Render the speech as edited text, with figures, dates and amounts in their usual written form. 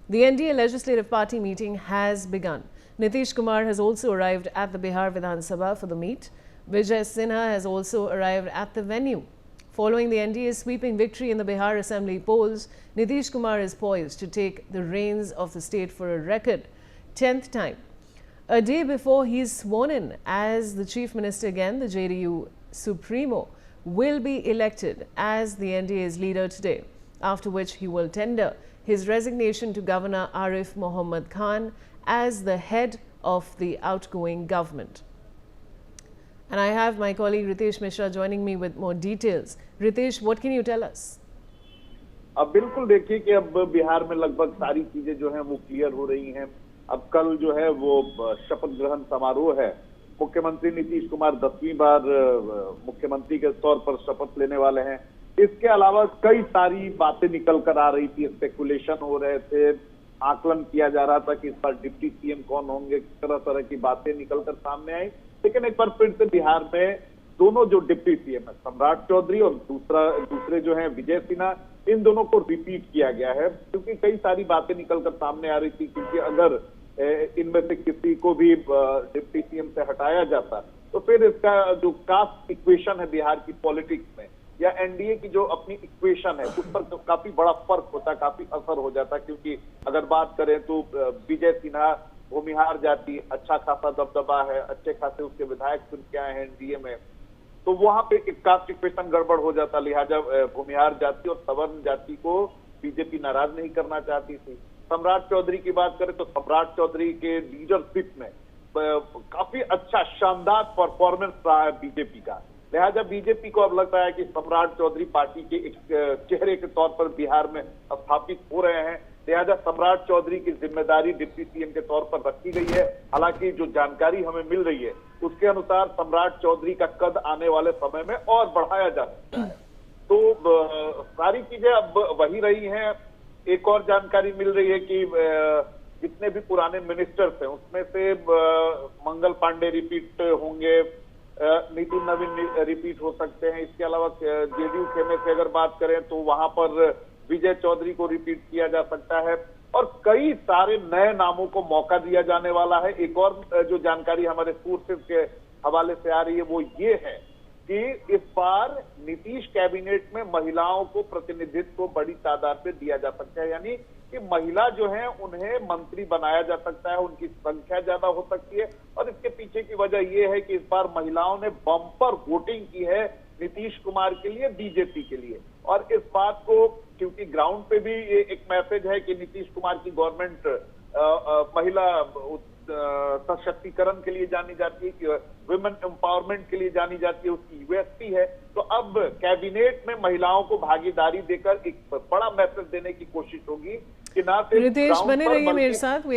The NDA Legislative Party meeting has begun. Nitish Kumar has also arrived at the Bihar Vidhan Sabha for the meet. Vijay Sinha has also arrived at the venue. Following the NDA's sweeping victory in the Bihar Assembly polls, Nitish Kumar is poised to take the reins of the state for a record 10th time. A day before he is sworn in as the Chief Minister again, the JDU Supremo will be elected as the NDA's leader today, after which he will tender his resignation to Governor Arif Mohammad Khan as the head of the outgoing government. And I have my colleague Ritesh Mishra joining me with more details. Ritesh, what can you tell us? अब बिल्कुल देखिए कि अब बिहार में लगभग सारी चीजें जो हैं वो क्लियर हो रही हैं। अब कल जो है वो शपथ ग्रहण समारोह है। मुख्यमंत्री नीतीश कुमार 10वीं बार मुख्यमंत्री के तौर पर शपथ लेने वाले हैं। इसके अलावा कई सारी बातें निकल कर आ रही थी, स्पेकुलेशन हो रहे थे, आकलन किया जा रहा था कि इस बार डिप्टी सीएम कौन होंगे, तरह तरह की बातें निकल कर सामने आई। लेकिन एक बार फिर से बिहार में दोनों जो डिप्टी सीएम है, सम्राट चौधरी और दूसरे जो हैं विजय सिन्हा, इन दोनों को रिपीट किया गया है, क्योंकि कई सारी बातें निकल कर सामने आ रही थी। क्योंकि अगर इनमें से किसी को भी डिप्टी सीएम से हटाया जाता तो फिर इसका जो कास्ट इक्वेशन है बिहार की पॉलिटिक्स में, या एनडीए की जो अपनी इक्वेशन है, उस पर तो काफी बड़ा फर्क होता, काफी असर हो जाता। क्योंकि अगर बात करें तो विजय सिन्हा भूमिहार जाति, अच्छा खासा दबदबा है, अच्छे खासे उसके विधायक चुन के आए हैं एनडीए में, तो वहां पे एक कास्ट इक्वेशन गड़बड़ हो जाता। लिहाजा भूमिहार जाति और सवर्ण जाति को बीजेपी नाराज नहीं करना चाहती थी। सम्राट चौधरी की बात करें तो सम्राट चौधरी के लीडरशिप में काफी अच्छा शानदार परफॉर्मेंस रहा है बीजेपी का। लिहाजा बीजेपी को अब लगता है कि सम्राट चौधरी पार्टी के एक चेहरे के तौर पर बिहार में स्थापित हो रहे हैं। लिहाजा सम्राट चौधरी की जिम्मेदारी डिप्टी सीएम के तौर पर रखी गई है। हालांकि जो जानकारी हमें मिल रही है उसके अनुसार सम्राट चौधरी का कद आने वाले समय में और बढ़ाया जा सकता है। तो सारी चीजें अब वही रही हैं। एक और जानकारी मिल रही है कि जितने भी पुराने मिनिस्टर्स हैं उसमें से मंगल पांडे रिपीट होंगे, नितिन नवीन रिपीट हो सकते हैं। इसके अलावा जेडीयू खेमे से अगर बात करें तो वहां पर विजय चौधरी को रिपीट किया जा सकता है और कई सारे नए नामों को मौका दिया जाने वाला है। एक और जो जानकारी हमारे सोर्सेज के हवाले से आ रही है वो ये है कि इस बार नीतीश कैबिनेट में महिलाओं को प्रतिनिधित्व बड़ी तादाद में दिया जा सकता है, यानी कि महिला जो है उन्हें मंत्री बनाया जा सकता है, उनकी संख्या ज्यादा हो सकती है। और इसके पीछे की वजह यह है कि इस बार महिलाओं ने बम्पर वोटिंग की है नीतीश कुमार के लिए, बीजेपी के लिए। और इस बात को क्योंकि ग्राउंड पे भी ये एक मैसेज है कि नीतीश कुमार की गवर्नमेंट महिला सशक्तिकरण के लिए जानी जाती है, वुमेन एम्पावरमेंट के लिए जानी जाती है, उसकी यूएसपी है। तो अब कैबिनेट में महिलाओं को भागीदारी देकर एक बड़ा मैसेज देने की कोशिश होगी कि ना सिर्फ रितेश बने रहिए मेरे साथ।